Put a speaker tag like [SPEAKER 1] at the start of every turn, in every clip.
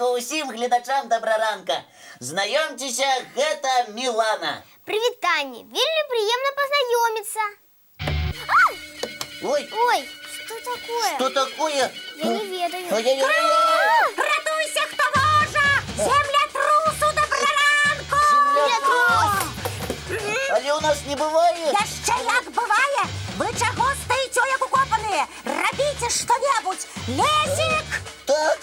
[SPEAKER 1] ранку усім глядачам добраранка. Знайомтеся, гэта Мілана.
[SPEAKER 2] Прывітанне, вельмі прыемна пазнаёміцца. Ой, что такое?
[SPEAKER 1] Что такое?
[SPEAKER 2] Я не ведаю.
[SPEAKER 3] Ратуйся, хто можа! Землятрусу добраранку!
[SPEAKER 2] Землятрус!
[SPEAKER 1] Але у нас не бывае.
[SPEAKER 3] Яшчэ як бывае! Вы чаго стаіце, як укопаныя? Рабіце што-небудзь! Лесік!
[SPEAKER 1] Так,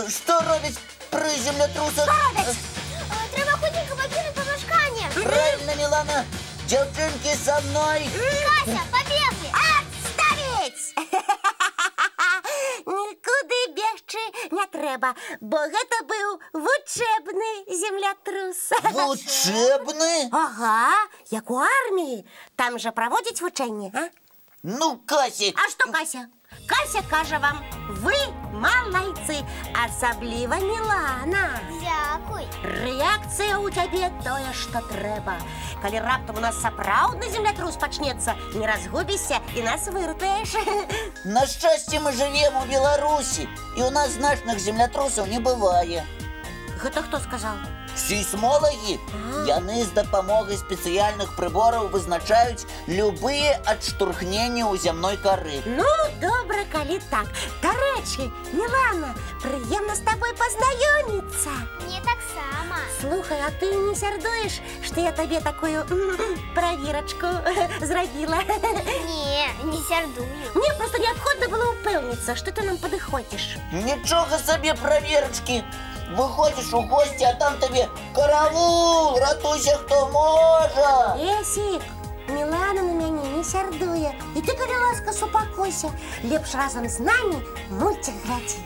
[SPEAKER 1] што робіць пры землятрусах?
[SPEAKER 2] Трэба хутенька пакінуць памяшканне.
[SPEAKER 1] Правильно, Мілана. Дзяўчынкі, са мной.
[SPEAKER 2] Кася, пабеглі!
[SPEAKER 3] Адставіць! Нікуды бегчы не трэба, бо гэта быў вучэбны землятрус.
[SPEAKER 1] Вучэбны?
[SPEAKER 3] Ага, як у арміі. Там жа праводзяць вучэнні, а?
[SPEAKER 1] Ну, Касік.
[SPEAKER 3] А што Кася? Кася кажа вам, вы малайцы, асабліва Мілана.
[SPEAKER 2] Дзякуй.
[SPEAKER 3] Рэакцыя ў цябе тое, што трэба. Калі раптам у нас сапраўдны землятрус пачнецца, не разгубіся і нас выратуеш.
[SPEAKER 1] На шчасце мы жывем у Беларусі, і у нас значных землятрусаў не бывае.
[SPEAKER 3] Гэта хто сказаў?
[SPEAKER 1] Сейсмолагі, яны з дапамогай спецыяльных прыбораў вызначаюць любыя адштурхненні ў зямной кары.
[SPEAKER 3] Ну, добра, калі так. Дарэчы, Мілана, прыемна з табой пазнаёміцца.
[SPEAKER 2] Мне таксама.
[SPEAKER 3] Слухай, а ты не сярдуеш, што я табе такую праверачку зрабіла?
[SPEAKER 2] Не сярдую.
[SPEAKER 3] Мне проста неабходна было ўпэўніцца, што ты нам падыходзіш.
[SPEAKER 1] Нічога сабе праверачкі. Выходзіш у госці, а там табе караул, ратуйся, хто можа.
[SPEAKER 3] Лесік, Мілана на мяне не сярдуе. І ты, калі ласка, супакойся. Лепш разам з намі мульцік глядзі.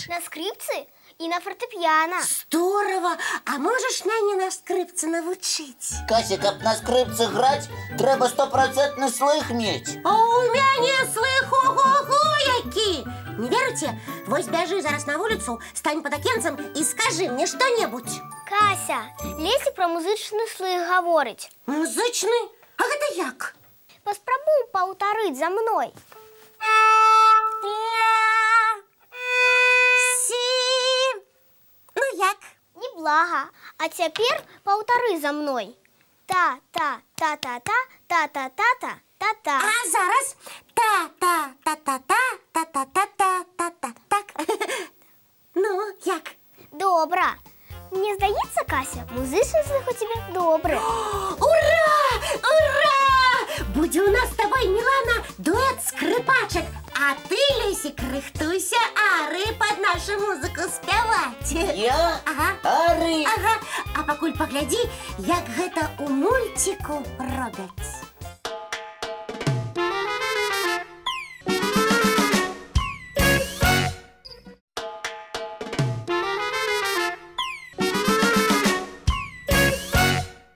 [SPEAKER 2] На скрипцы и на фортепиано.
[SPEAKER 3] Здорово! А можаш мяне на скрипцы навучыць?
[SPEAKER 1] Кася, каб на скрипцы граць, трэба 100% слых мець.
[SPEAKER 3] А у мяне слых ого-го які! Не верыце? Вось бяжы зараз на вуліцу, стань пад акенцам і скажы мне што-небудзь.
[SPEAKER 2] Кася, Лесік пра музычны слых гаворыць.
[SPEAKER 3] Музычны? А гэта як?
[SPEAKER 2] Паспрабуй паўтарыць за мной. Неблага. А цяпер паўтары за мной. Та-та-та-та-та-та-та-та-та-та.
[SPEAKER 3] А зараз та-та-та-та-та-та-та-та-та. Так. Ну, як?
[SPEAKER 2] Добра. Мне здаецца, Кася, музычны слых у цябе добры.
[SPEAKER 3] Ура! Ура! Будзе у нас з табой, Мілана, дуэт скрипачак. А ты, Лесік, рыхтуйся ары пад нашу музыку спяваць.
[SPEAKER 1] Я?
[SPEAKER 3] Ага.
[SPEAKER 1] Ары?
[SPEAKER 3] Ага. А пакуль паглядзі, як гэта ў мульціку робяць.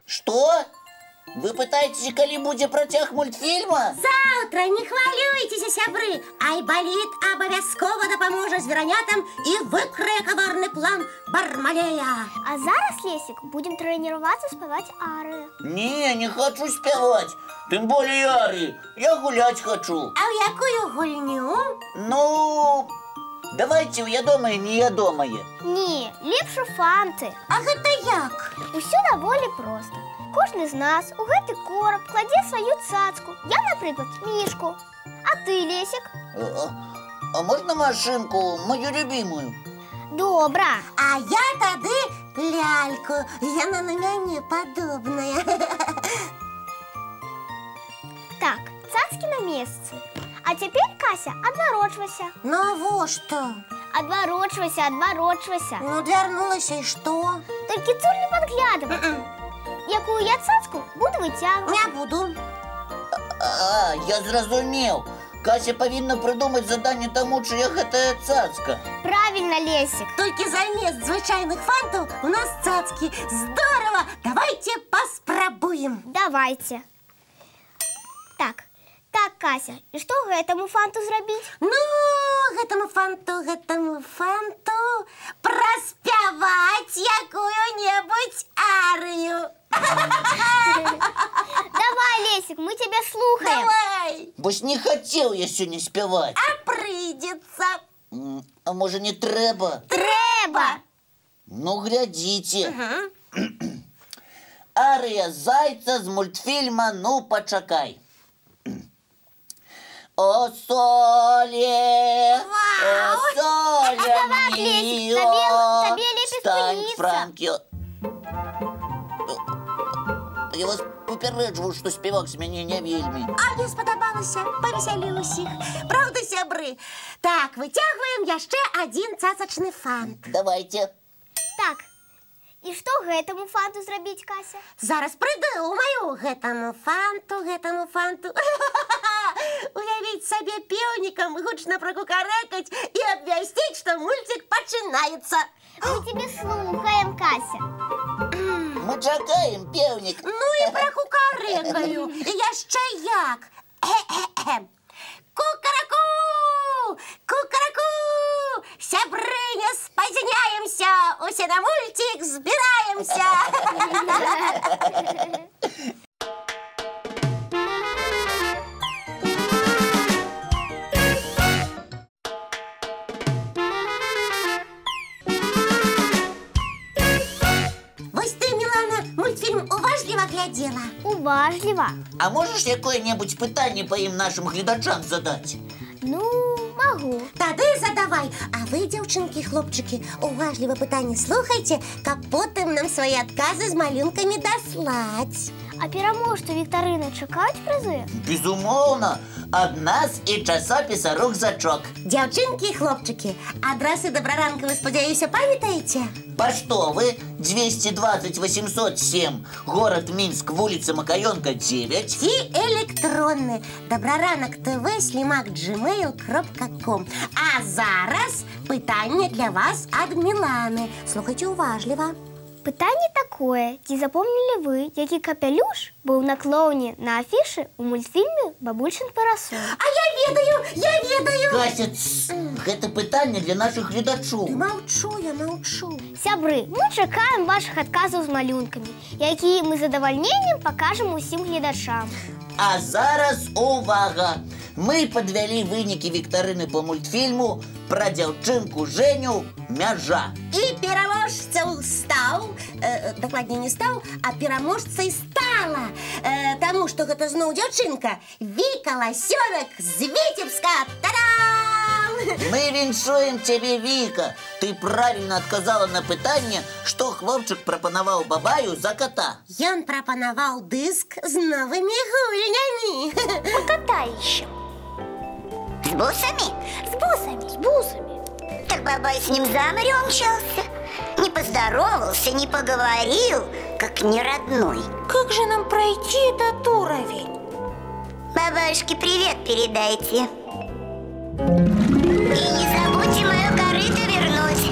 [SPEAKER 1] Што? Вы пытаецеся, калі будзе працяг мультфільма?
[SPEAKER 3] Заўтра, не хвалюйцеся, сябры. Айбаліт абавязкова дапаможа зверанятам і выкрые каварны план Бармалея.
[SPEAKER 2] А зараз, Лесік, будем трэніравацца спяваць ары.
[SPEAKER 1] Не хочу спяваць. Тым болей ары. Я гуляць хачу.
[SPEAKER 3] А ў якую гульню?
[SPEAKER 1] Ну, давайте ў ядомае, неядомае.
[SPEAKER 2] Не, лепш у фанты.
[SPEAKER 3] А гэта як?
[SPEAKER 2] Усё даволі проста. Кожны з нас у гэты кораб кладзе сваю цацку. Я, напрыклад, мішку. А ты, Лесік?
[SPEAKER 1] А можна машинку, мою любимую?
[SPEAKER 2] Добра.
[SPEAKER 3] А я тады ляльку. Яна на мяне падобная.
[SPEAKER 2] Так, цацкі на месцы. А цяпер, Кася, адварочвайся.
[SPEAKER 3] Навошта?
[SPEAKER 2] Адварочвайся.
[SPEAKER 3] Ну, вярнулася, і што?
[SPEAKER 2] Толькі цур не падглядывай. Якую я цацку буду выцягваць.
[SPEAKER 3] Не буду.
[SPEAKER 1] Я зразумеў. Кася павінна придумати задання тому, чия гэта цацка.
[SPEAKER 2] Правильно, Лесик.
[SPEAKER 3] Только замест звычайных фантов у нас цацки. Здорово! Давайте поспробуем.
[SPEAKER 2] Давайте. Так, Кася, і што гэтаму фанту зрабіць?
[SPEAKER 3] Ну, гэтаму фанту праспяваць якую-небудзь арыю.
[SPEAKER 2] Давай, Лесик, мы тебя слухаем.
[SPEAKER 3] Давай!
[SPEAKER 1] Бось не хацеў я сёння спяваць.
[SPEAKER 3] А прыйдзецца.
[SPEAKER 1] А можа не трэба?
[SPEAKER 2] Трэба.
[SPEAKER 1] Ну, глядзіце. Арыя зайца з мультфільма «Ну, пачакай». О, соле, о, соле
[SPEAKER 2] Давай, Лесик, табе лепей
[SPEAKER 1] стань,
[SPEAKER 2] спыніцца.
[SPEAKER 1] Франкі. Я вас папярэджваю, што спевак з мяне не вельмі.
[SPEAKER 3] А мне спадабалася, павесяліў усіх. Правда, сябры? Так, выцягваем яшчэ адзін цацачны фант.
[SPEAKER 1] Давайте.
[SPEAKER 2] Так, і што гэтаму фанту зрабіць, Кася?
[SPEAKER 3] Зараз прыдумаю гэтаму фанту. Уявіць сабе пеўнікам гучна пракукарэкаць і абвясціць, што мульцік пачынаецца.
[SPEAKER 2] Мы тебе слухаем, Кася.
[SPEAKER 1] Мы чакаем, пеўнік.
[SPEAKER 3] Ну і пракукарэкаю. І яшчэ як. Кукараку! Кукараку! Сябры, не спазняемся! Усе на мульцік збіраемся! Вось ты, Мілана, мультфільм уважліва глядзела?
[SPEAKER 2] Уважліва.
[SPEAKER 1] А можаш якое-небудзь пытанне па ім нашым гледачам задаць?
[SPEAKER 2] Ну, могу.
[SPEAKER 3] Тады задавай. А вы, дзяўчынкі, хлопчыкі, уважліва пытанне слухайце, каб потым нам свае адказы з малюнкамі даслаць.
[SPEAKER 2] А пераможцы віктарыны чакаюць прызы?
[SPEAKER 1] Безумоўна, ад нас і часопіса «Рухзачок».
[SPEAKER 3] Дзяўчынкі і хлопчыкі, адрасы Добраранкавы, спадзяюся, памятаеце?
[SPEAKER 1] Паштовы 220-807, город Минск, вуліца Макаёнка, 9.
[SPEAKER 3] Ці электронны Добраранак ТВ @gmail.com. А зараз пытанне для вас ад Міланы. Слухайце уважліва.
[SPEAKER 2] Пытанне такое. Ці запомнілі вы, які капялюш быў на клоуне на афішы ў мультфільме «Бабульчын парасоль»?
[SPEAKER 3] А я ведаю!
[SPEAKER 1] Кася, гэта пытанне для нашых гледачоў.
[SPEAKER 3] Маўчу.
[SPEAKER 2] Сябры, мы чакаем вашых адказаў з малюнкамі, якія мы з задавальненнем пакажам усім гледачам.
[SPEAKER 1] А зараз увага! Мы падвялі вынікі віктарыны по мультфільму пра дзяўчынку Жэню «Мяжа».
[SPEAKER 3] І пераможцаў стаў, дакладней не стаў, а пераможцай стала. Таму што гэта зноў дзяўчынка Віка Ласёнак з Віцебска. Та-дам!
[SPEAKER 1] Мы віншуем цябе, Віка. Ты правільна адказала на пытанне, што хлопчык прапанаваў бабаю за кота.
[SPEAKER 3] Ён прапанаваў дыск з новымі гульнямі.
[SPEAKER 2] Покатающим.
[SPEAKER 4] С бусами?
[SPEAKER 2] С бусами.
[SPEAKER 4] Так бабай с ним за море умчался. Не поздоровался, не поговорил, как неродной.
[SPEAKER 2] Как же нам пройти этот уровень?
[SPEAKER 4] Бабаюшке привет передайте. И не забудьте мое корыто вернуть.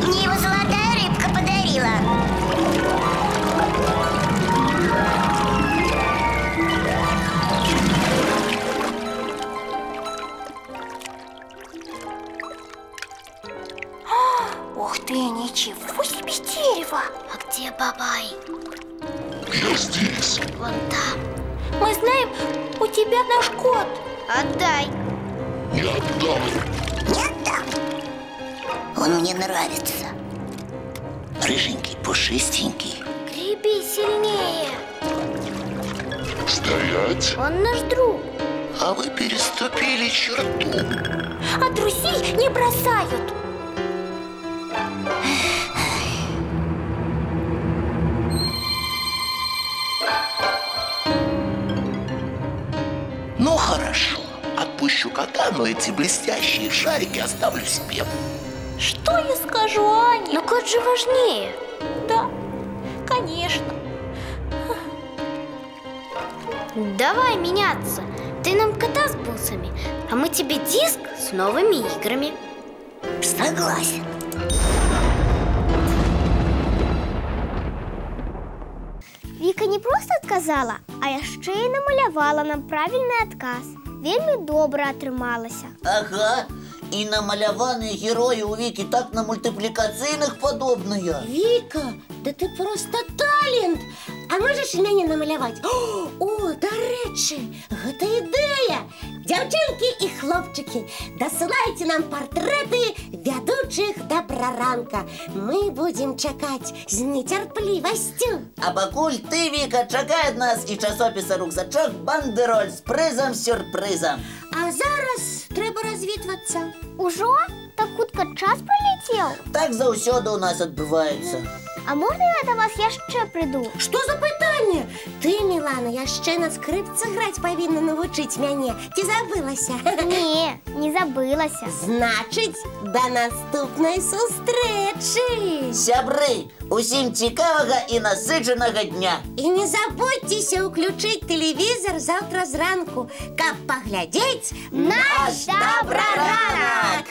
[SPEAKER 4] Мне его золотая рыбка подарила.
[SPEAKER 2] Ух ты, ничего себе дерево! А где бабай?
[SPEAKER 5] Я здесь.
[SPEAKER 2] Вон там. Мы знаем, у тебя наш кот. Отдай.
[SPEAKER 5] Не отдам.
[SPEAKER 4] Не отдам. Он мне нравится. Рыженький, пушистенький.
[SPEAKER 2] Греби сильнее.
[SPEAKER 5] Стоять.
[SPEAKER 2] Он наш друг.
[SPEAKER 5] А вы переступили черту.
[SPEAKER 2] А друзей не бросают.
[SPEAKER 5] Ну хорошо. Отпущу кота, но эти блестящие шарики оставлю себе.
[SPEAKER 2] Что я скажу, Аня? Но кот же важнее. Да, конечно. Давай меняться. Ты нам кота с бусами, а мы тебе диск с новыми играми.
[SPEAKER 4] Согласен.
[SPEAKER 2] Віка не просто адказала, а яшчэ і намалявала нам правільны адказ. Вельмі добра атрымалася.
[SPEAKER 1] Ага, і намаляваныя героі у Вікі так на мультыплікацыйных падобныя.
[SPEAKER 3] Віка, да ты просто талент! А можаш і мяне намаляваць? О, дарэчы, гэта ідэя! Дзяўчынкі і хлопчыкі, дасылайце нам партрэты вядучых Добраранка. Мы будзем чакаць з нецярплівасцю.
[SPEAKER 1] А пакуль ты, Віка, чакай ад нас і часопіса «Рукзачок» бандэроль з прызам-сюрпрызам.
[SPEAKER 3] А зараз трэба развітвацца.
[SPEAKER 2] Ужо? Так хутка час пролетел?
[SPEAKER 1] Так заўсёды у нас адбываецца.
[SPEAKER 2] А можна я до вас яшчэ прыйду?
[SPEAKER 3] Што за пытанне? Ты, Мілана, яшчэ на скрыпцы граць павінна навучыць мяне. Ці забылася?
[SPEAKER 2] Не, не забылася.
[SPEAKER 3] Значыць, да наступнай сустрэчы!
[SPEAKER 1] Сябры, усім цікавага і насычанага дня.
[SPEAKER 3] І не забудзьцеся ўключыць тэлевізор заўтра зранку, каб паглядзець
[SPEAKER 2] Наш Добраранак!